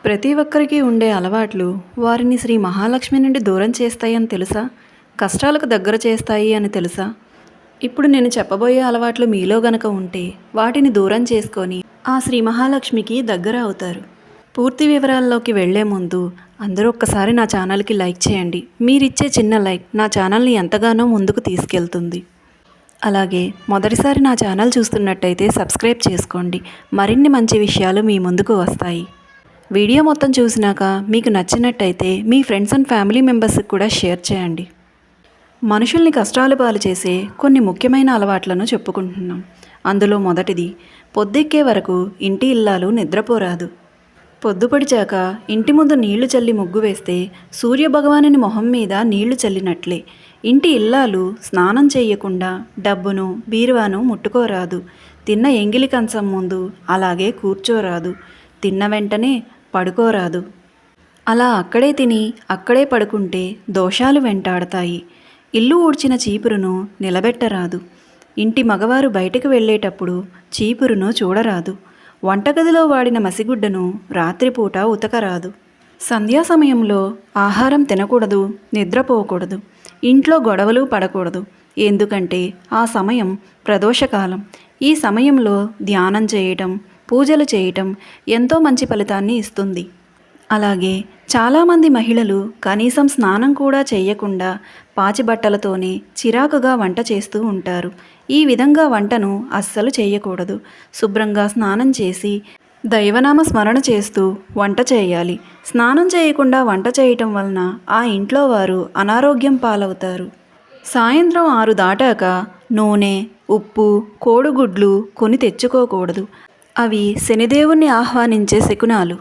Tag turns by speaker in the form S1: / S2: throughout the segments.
S1: ప్రతి ఒక్కరికి ఉండే అలవాట్లు వారిని శ్రీ మహాలక్ష్మి నుండి దూరం చేస్తాయని తెలుసా? కష్టాలకు దగ్గర చేస్తాయి అని తెలుసా? ఇప్పుడు నేను చెప్పబోయే అలవాట్లు మీలో గనక ఉంటే వాటిని దూరం చేసుకొని ఆ శ్రీ మహాలక్ష్మికి దగ్గర అవుతారు. పూర్తి వివరాల్లోకి వెళ్లే ముందు అందరూ ఒక్కసారి నా ఛానల్కి లైక్ చేయండి. మీరిచ్చే చిన్న లైక్ నా ఛానల్ని ఎంతగానో ముందుకు తీసుకెళ్తుంది. అలాగే మొదటిసారి నా ఛానల్ చూస్తున్నట్టయితే సబ్స్క్రైబ్ చేసుకోండి. మరిన్ని మంచి విషయాలు మీ ముందుకు వస్తాయి. వీడియో మొత్తం చూసినాక మీకు నచ్చినట్టయితే మీ ఫ్రెండ్స్ అండ్ ఫ్యామిలీ మెంబర్స్కి కూడా షేర్ చేయండి. మనుషుల్ని కష్టాలు పాలు చేసే కొన్ని ముఖ్యమైన అలవాట్లను చెప్పుకుంటున్నాం. అందులో మొదటిది, పొద్దెక్కే వరకు ఇంటి ఇల్లాలు నిద్రపోరాదు. పొద్దుపడిచాక ఇంటి ముందు నీళ్లు చల్లి ముగ్గు వేస్తే సూర్యభగవానుని మొహం మీద నీళ్లు చల్లినట్లే. ఇంటి ఇల్లాలు స్నానం చేయకుండా డబ్బును బీరువాను ముట్టుకోరాదు. తిన్న ఎంగిలి కంచం ముందు అలాగే కూర్చోరాదు. తిన్న వెంటనే పడుకోరాదు. అలా అక్కడే తిని అక్కడే పడుకుంటే దోషాలు వెంటాడతాయి. ఇల్లు ఊడ్చిన చీపురును నిలబెట్టరాదు. ఇంటి మగవారు బయటకు వెళ్ళేటప్పుడు చీపురును చూడరాదు. వంటగదిలో వాడిన మసిగుడ్డను రాత్రిపూట ఉతకరాదు. సంధ్యా సమయంలో ఆహారం తినకూడదు, నిద్రపోకూడదు. ఇంట్లో గొడవలు పడకూడదు. ఎందుకంటే ఆ సమయం ప్రదోషకాలం. ఈ సమయంలో ధ్యానం చేయటం, పూజలు చేయటం ఎంతో మంచి ఫలితాన్ని ఇస్తుంది. అలాగే చాలామంది మహిళలు కనీసం స్నానం కూడా చేయకుండా పాచిబట్టలతోనే చిరాకుగా వంట చేస్తూ ఉంటారు. ఈ విధంగా వంటను అస్సలు చేయకూడదు. శుభ్రంగా స్నానం చేసి దైవనామ స్మరణ చేస్తూ వంట చేయాలి. స్నానం చేయకుండా వంట చేయటం వలన ఆ ఇంట్లో వారు అనారోగ్యం పాలవుతారు. సాయంత్రం 6 దాటాక నూనె, ఉప్పు, కోడిగుడ్లు కొని తెచ్చుకోకూడదు. అవి శనిదేవుణ్ణి ఆహ్వానించే శకునాలు.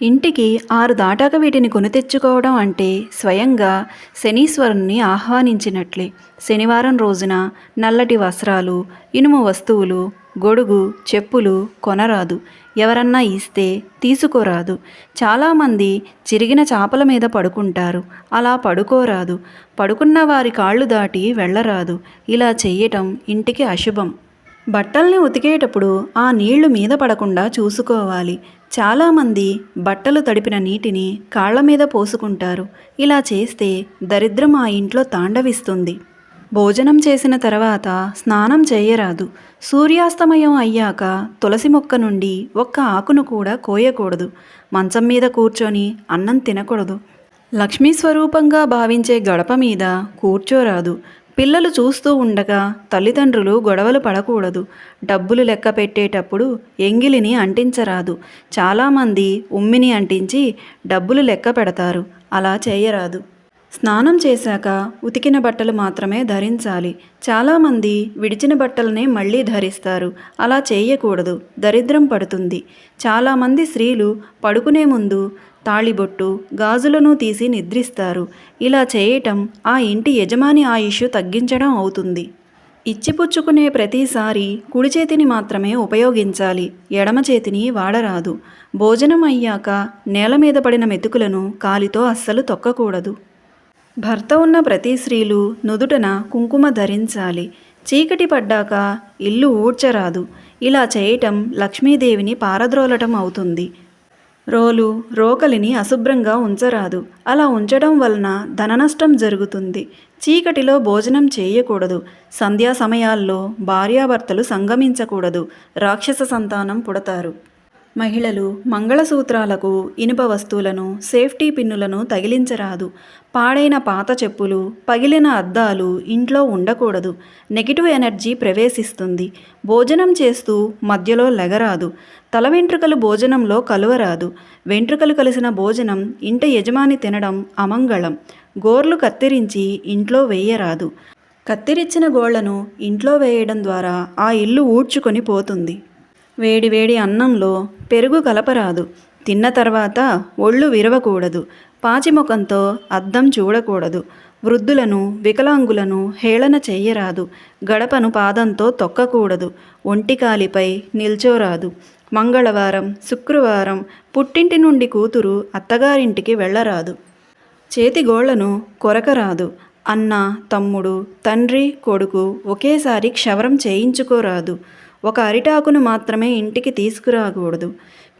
S1: ఇంటికి 6 దాటాక వీటిని కొని తెచ్చుకోవడం అంటే స్వయంగా శనీశ్వరుణ్ణి ఆహ్వానించినట్లే. శనివారం రోజున నల్లటి వస్త్రాలు, ఇనుము వస్తువులు, గొడుగు, చెప్పులు కొనరాదు. ఎవరన్నా ఇస్తే తీసుకోరాదు. చాలామంది చిరిగిన చాపల మీద పడుకుంటారు. అలా పడుకోరాదు. పడుకున్న వారి కాళ్ళు దాటి వెళ్ళరాదు. ఇలా చెయ్యటం ఇంటికి అశుభం. బట్టల్ని ఉతికేటప్పుడు ఆ నీళ్లు మీద పడకుండా చూసుకోవాలి. చాలామంది బట్టలు తడిపిన నీటిని కాళ్ల మీద పోసుకుంటారు. ఇలా చేస్తే దరిద్రం ఆ ఇంట్లో తాండవిస్తుంది. భోజనం చేసిన తర్వాత స్నానం చేయరాదు. సూర్యాస్తమయం అయ్యాక తులసి మొక్క నుండి ఒక్క ఆకును కూడా కోయకూడదు. మంచం మీద కూర్చొని అన్నం తినకూడదు. లక్ష్మీ స్వరూపంగా భావించే గడప మీద కూర్చోరాదు. పిల్లలు చూస్తూ ఉండగా తల్లిదండ్రులు గొడవలు పడకూడదు. డబ్బులు లెక్క పెట్టేటప్పుడు ఎంగిలిని అంటించరాదు. చాలామంది ఉమ్మిని అంటించి డబ్బులు లెక్క పెడతారు. అలా చేయరాదు. స్నానం చేశాక ఉతికిన బట్టలు మాత్రమే ధరించాలి. చాలామంది విడిచిన బట్టలనే మళ్ళీ ధరిస్తారు. అలా చేయకూడదు. దరిద్రం పడుతుంది. చాలామంది స్త్రీలు పడుకునే ముందు తాళిబొట్టు, గాజులను తీసి నిద్రిస్తారు. ఇలా చేయటం ఆ ఇంటి యజమాని ఆయుష్ తగ్గించడం అవుతుంది. ఇచ్చిపుచ్చుకునే ప్రతిసారి కుడి చేతిని మాత్రమే ఉపయోగించాలి. ఎడమ చేతిని వాడరాదు. భోజనం అయ్యాక నేల మీద పడిన మెతుకులను కాలితో అస్సలు తొక్కకూడదు. భర్త ఉన్న ప్రతి స్త్రీలు నుదుటన కుంకుమ ధరించాలి. చీకటి పడ్డాక ఇల్లు ఊడ్చరాదు. ఇలా చేయటం లక్ష్మీదేవిని పారద్రోలటం అవుతుంది. రోకలిని అశుభ్రంగా ఉంచరాదు. అలా ఉంచడం వలన ధననష్టం జరుగుతుంది. చీకటిలో భోజనం చేయకూడదు. సంధ్యా సమయాల్లో భార్యాభర్తలు సంగమించకూడదు. రాక్షస సంతానం పుడతారు. మహిళలు మంగళసూత్రాలకు ఇనుప వస్తువులను, సేఫ్టీ పిన్నులను తగిలించరాదు. పాడైన పాత చెప్పులు, పగిలిన అద్దాలు ఇంట్లో ఉండకూడదు. నెగిటివ్ ఎనర్జీ ప్రవేశిస్తుంది. భోజనం చేస్తూ మధ్యలో లెగరాదు. తల వెంట్రుకలు భోజనంలో కలువరాదు. వెంట్రుకలు కలిసిన భోజనం ఇంట యజమాని తినడం అమంగళం. గోర్లు కత్తిరించి ఇంట్లో వేయరాదు. కత్తిరించిన గోళ్లను ఇంట్లో వేయడం ద్వారా ఆ ఇల్లు ఊడ్చుకొని పోతుంది. వేడివేడి అన్నంలో పెరుగు కలపరాదు. తిన్న తర్వాత ఒళ్ళు విరవకూడదు. పాచిముఖంతో అద్దం చూడకూడదు. వృద్ధులను, వికలాంగులను హేళన చెయ్యరాదు. గడపను పాదంతో తొక్కకూడదు. ఒంటికాలిపై నిల్చోరాదు. మంగళవారం, శుక్రవారం పుట్టింటి నుండి కూతురు అత్తగారింటికి వెళ్ళరాదు. చేతిగోళ్లను కొరకరాదు. అన్న, తమ్ముడు, తండ్రి, కొడుకు ఒకేసారి క్షవరం చేయించుకోరాదు. ఒక అరిటాకును మాత్రమే ఇంటికి తీసుకురాకూడదు.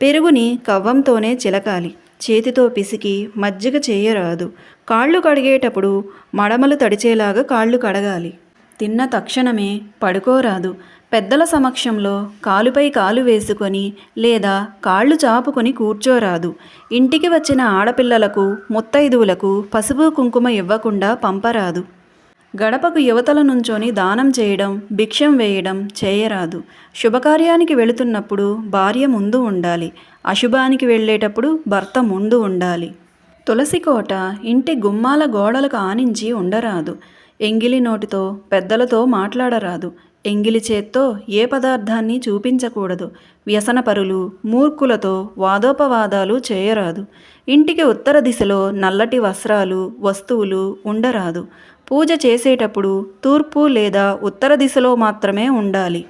S1: పెరుగుని కవ్వంతోనే చిలకాలి. చేతితో పిసికి మజ్జిగ చేయరాదు. కాళ్ళు కడిగేటప్పుడు మడమలు తడిచేలాగా కాళ్ళు కడగాలి. తిన్న తక్షణమే పడుకోరాదు. పెద్దల సమక్షంలో కాలుపై కాలు వేసుకొని లేదా కాళ్ళు చాపుకొని కూర్చోరాదు. ఇంటికి వచ్చిన ఆడపిల్లలకు ముత్తైదువులకు పసుపు కుంకుమ ఇవ్వకుండా పంపరాదు. గడపకు యువతల నుంచొని దానం చేయడం, భిక్షం వేయడం చేయరాదు. శుభకార్యానికి వెళుతున్నప్పుడు భార్య ముందు ఉండాలి. అశుభానికి వెళ్ళేటప్పుడు భర్త ముందు ఉండాలి. తులసి కోట ఇంటి గుమ్మాల గోడలకు ఆనించి ఉండరాదు. ఎంగిలి నోటితో పెద్దలతో మాట్లాడరాదు. ఎంగిలి చేత్తో ఏ పదార్థాన్ని చూపించకూడదు. వ్యసనపరులు, మూర్ఖులతో వాదోపవాదాలు చేయరాదు. ఇంటికి ఉత్తర దిశలో నల్లటి వస్త్రాలు, వస్తువులు ఉండరాదు. పూజ చేసేటప్పుడు తూర్పు లేదా ఉత్తర దిశలో మాత్రమే ఉండాలి.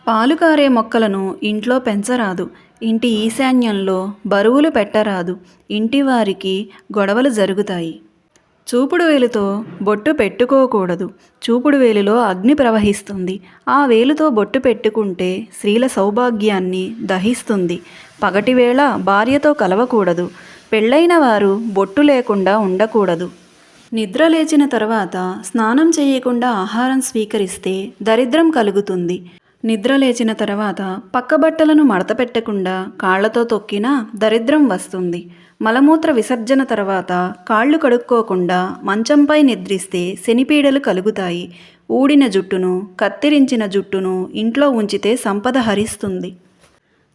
S1: పాలు కారే మొక్కలను ఇంట్లో పెంచరాదు. ఇంటి ఈశాన్యంలో బరువులు పెట్టరాదు. ఇంటి వారికి గొడవలు జరుగుతాయి. చూపుడు వేలుతో బొట్టు పెట్టుకోకూడదు. చూపుడు వేలులో అగ్ని ప్రవహిస్తుంది. ఆ వేలుతో బొట్టు పెట్టుకుంటే స్త్రీల సౌభాగ్యాన్ని దహిస్తుంది. పగటివేళ భార్యతో కలవకూడదు. పెళ్ళైన వారు బొట్టు లేకుండా ఉండకూడదు. నిద్ర లేచిన తర్వాత స్నానం చేయకుండా ఆహారం స్వీకరిస్తే దరిద్రం కలుగుతుంది. నిద్ర లేచిన తర్వాత పక్క బట్టలను మడతపెట్టకుండా కాళ్లతో తొక్కినా దరిద్రం వస్తుంది. మలమూత్ర విసర్జన తర్వాత కాళ్ళు కడుక్కోకుండా మంచంపై నిద్రిస్తే శనిపీడలు కలుగుతాయి. ఊడిన జుట్టును, కత్తిరించిన జుట్టును ఇంట్లో ఉంచితే సంపద హరిస్తుంది.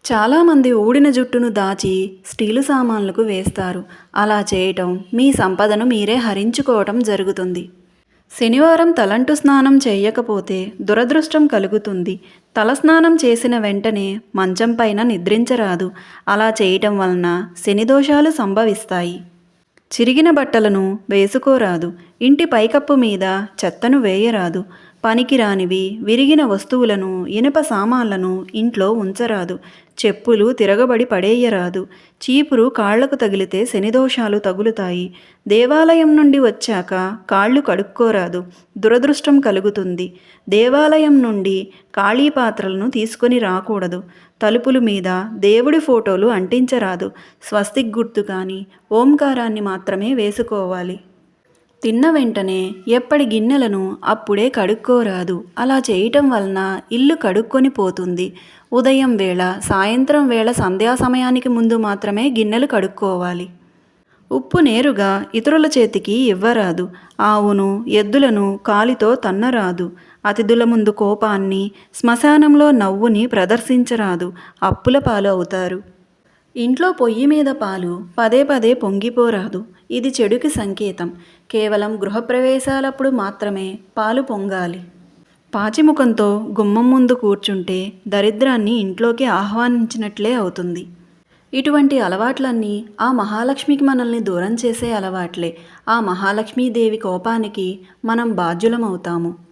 S1: చాలామంది ఊడిన జుట్టును దాచి స్టీలు సామాన్లకు వేస్తారు. అలా చేయటం మీ సంపదను మీరే హరించుకోవటం జరుగుతుంది. శనివారం తలంటు స్నానం చేయకపోతే దురదృష్టం కలుగుతుంది. తలస్నానం చేసిన వెంటనే మంచం పైన నిద్రించరాదు. అలా చేయటం వలన శనిదోషాలు సంభవిస్తాయి. చిరిగిన బట్టలను వేసుకోరాదు. ఇంటి పైకప్పు మీద చెత్తను వేయరాదు. పనికిరానివి, విరిగిన వస్తువులను, ఇనుప సామాన్లను ఇంట్లో ఉంచరాదు. చెప్పులు తిరగబడి పడేయరాదు. చీపురు కాళ్లకు తగిలితే శనిదోషాలు తగులుతాయి. దేవాలయం నుండి వచ్చాక కాళ్ళు కడుక్కోరాదు. దురదృష్టం కలుగుతుంది. దేవాలయం నుండి ఖాళీ పాత్రలను తీసుకొని రాకూడదు. తలుపుల మీద దేవుడి ఫోటోలు అంటించరాదు. స్వస్తిక్ గుర్తు కానీ ఓంకారాన్ని మాత్రమే వేసుకోవాలి. తిన్న వెంటనే ఎప్పటి గిన్నెలను అప్పుడే కడుక్కోరాదు. అలా చేయటం వలన ఇల్లు కడుక్కొని పోతుంది. ఉదయం వేళ, సాయంత్రం వేళ సంధ్యా సమయానికి ముందు మాత్రమే గిన్నెలు కడుక్కోవాలి. ఉప్పు నేరుగా ఇతరుల చేతికి ఇవ్వరాదు. ఆవును, ఎద్దులను కాలితో తన్నరాదు. అతిథుల ముందు కోపాన్ని, శ్మశానంలో నవ్వుని ప్రదర్శించరాదు. అప్పుల పాలు అవుతారు. ఇంట్లో పొయ్యి మీద పాలు పదే పదే పొంగిపోరాదు. ఇది చెడుకి సంకేతం. కేవలం గృహప్రవేశాలప్పుడు మాత్రమే పాలు పొంగాలి. పాచిముఖంతో గుమ్మం ముందు కూర్చుంటే దరిద్రాన్ని ఇంట్లోకి ఆహ్వానించినట్లే అవుతుంది. ఇటువంటి అలవాట్లన్నీ ఆ మహాలక్ష్మికి మనల్ని దూరం చేసే అలవాట్లే. ఆ మహాలక్ష్మీదేవి కోపానికి మనం బాధ్యులమవుతాము.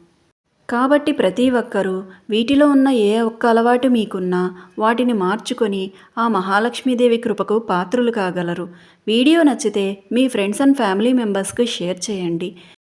S1: కాబట్టి ప్రతి ఒక్కరూ వీటిలో ఉన్న ఏ ఒక్క అలవాటు మీకున్నా వాటిని మార్చుకొని ఆ మహాలక్ష్మీదేవి కృపకు పాత్రులు కాగలరు. వీడియో నచ్చితే మీ ఫ్రెండ్స్ అండ్ ఫ్యామిలీ మెంబర్స్కి షేర్ చేయండి.